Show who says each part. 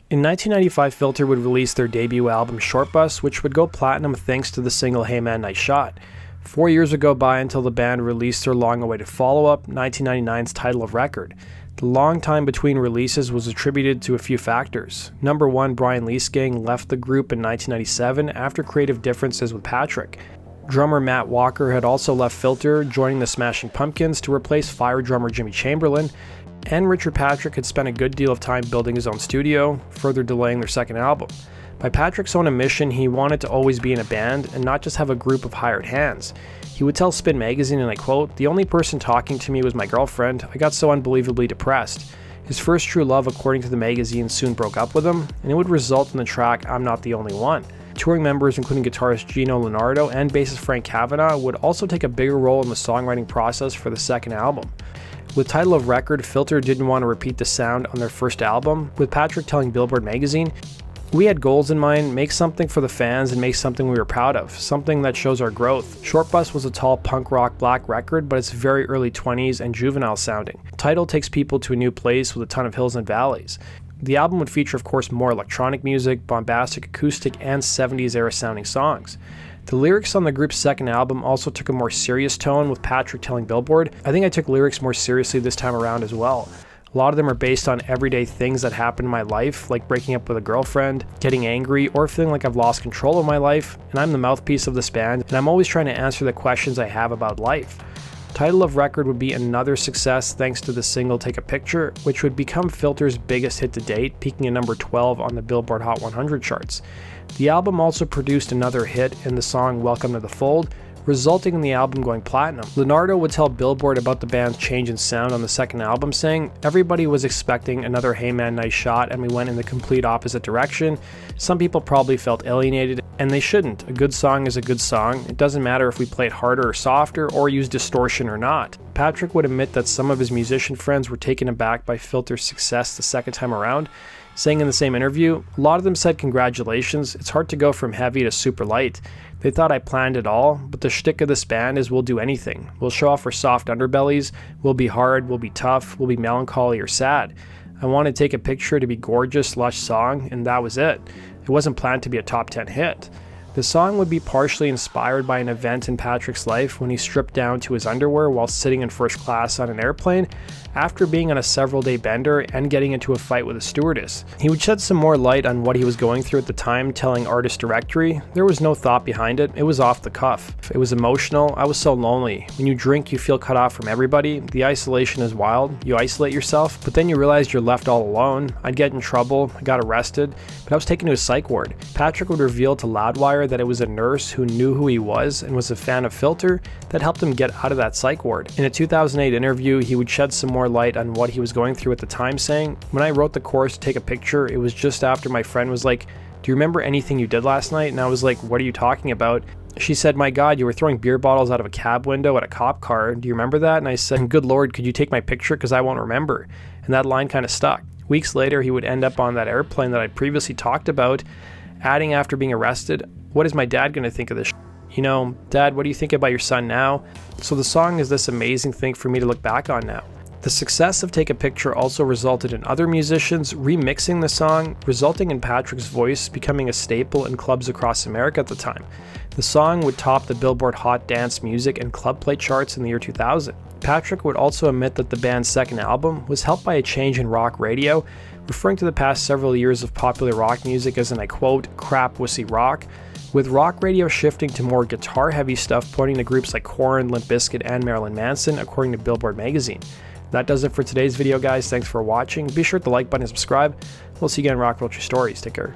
Speaker 1: In 1995, Filter would release their debut album Short Bus, which would go platinum thanks to the single Hey Man Nice Shot. 4 years would go by until the band released their long-awaited follow-up, 1999's Title of Record. The long time between releases was attributed to a few factors. Number one, Brian Liesegang left the group in 1997 after creative differences with Patrick. Drummer Matt Walker had also left Filter, joining the Smashing Pumpkins to replace Fire drummer Jimmy Chamberlin, and Richard Patrick had spent a good deal of time building his own studio, further delaying their second album. By Patrick's own admission, he wanted to always be in a band and not just have a group of hired hands. He would tell Spin Magazine, and I quote, "The only person talking to me was my girlfriend. I got so unbelievably depressed." His first true love, according to the magazine, soon broke up with him, and it would result in the track I'm Not the Only One. Touring members, including guitarist Gino Leonardo and bassist Frank Kavanagh, would also take a bigger role in the songwriting process for the second album. With Title of Record, Filter didn't want to repeat the sound on their first album, with Patrick telling Billboard magazine, "We had goals in mind, make something for the fans and make something we were proud of, something that shows our growth." Short Bus was a tall punk rock black record, but it's very early 20s and juvenile sounding. Title takes people to a new place with a ton of hills and valleys. The album would feature, of course, more electronic music, bombastic acoustic, and 70s era sounding songs. The lyrics on the group's second album also took a more serious tone, with Patrick telling Billboard, "I think I took lyrics more seriously this time around as well. A lot of them are based on everyday things that happen in my life, like breaking up with a girlfriend, getting angry, or feeling like I've lost control of my life, and I'm the mouthpiece of this band, and I'm always trying to answer the questions I have about life." Title of Record would be another success thanks to the single Take a Picture, which would become Filter's biggest hit to date, peaking at number 12 on the Billboard Hot 100 charts. The album also produced another hit in the song Welcome to the Fold, resulting in the album going platinum. Leonardo would tell Billboard about the band's change in sound on the second album, saying, "Everybody was expecting another Hey Man Nice Shot and we went in the complete opposite direction. Some people probably felt alienated, and they shouldn't. A good song is a good song. It doesn't matter if we play it harder or softer or use distortion or not." Patrick would admit that some of his musician friends were taken aback by Filter's success the second time around, saying in the same interview, "A lot of them said congratulations, it's hard to go from heavy to super light. They thought I planned it all, but the shtick of this band is we'll do anything. We'll show off our soft underbellies, we'll be hard, we'll be tough, we'll be melancholy or sad. I wanted to take a picture to be gorgeous, lush song, and that was it. It wasn't planned to be a top 10 hit." The song would be partially inspired by an event in Patrick's life when he stripped down to his underwear while sitting in first class on an airplane after being on a several-day bender and getting into a fight with a stewardess. He would shed some more light on what he was going through at the time, telling Artist Directory, "There was no thought behind it, it was off the cuff. It was emotional, I was so lonely. When you drink, you feel cut off from everybody. The isolation is wild, you isolate yourself, but then you realize you're left all alone. I'd get in trouble, I got arrested, but I was taken to a psych ward." Patrick would reveal to Loudwire that it was a nurse who knew who he was and was a fan of Filter that helped him get out of that psych ward. In a 2008 interview, he would shed some more light on what he was going through at the time, saying, "When I wrote the chorus to Take a Picture, it was just after my friend was like, 'Do you remember anything you did last night?' And I was like, 'What are you talking about?' She said, 'My God, you were throwing beer bottles out of a cab window at a cop car. Do you remember that?' And I said, 'Good Lord, could you take my picture? Because I won't remember.' And that line kind of stuck." Weeks later, he would end up on that airplane that I previously talked about, adding after being arrested, "What is my dad going to think of this? You know, Dad, what do you think about your son now?" So the song is this amazing thing for me to look back on now. The success of Take a Picture also resulted in other musicians remixing the song, resulting in Patrick's voice becoming a staple in clubs across America at the time. The song would top the Billboard Hot Dance Music and Club Play charts in the year 2000. Patrick would also admit that the band's second album was helped by a change in rock radio, referring to the past several years of popular rock music as, and I quote, "crap wussy rock," with rock radio shifting to more guitar-heavy stuff, pointing to groups like Korn, Limp Bizkit, and Marilyn Manson, according to Billboard magazine. That does it for today's video, guys. Thanks for watching. Be sure to like button and subscribe. We'll see you again in Rock Culture Stories. Take care.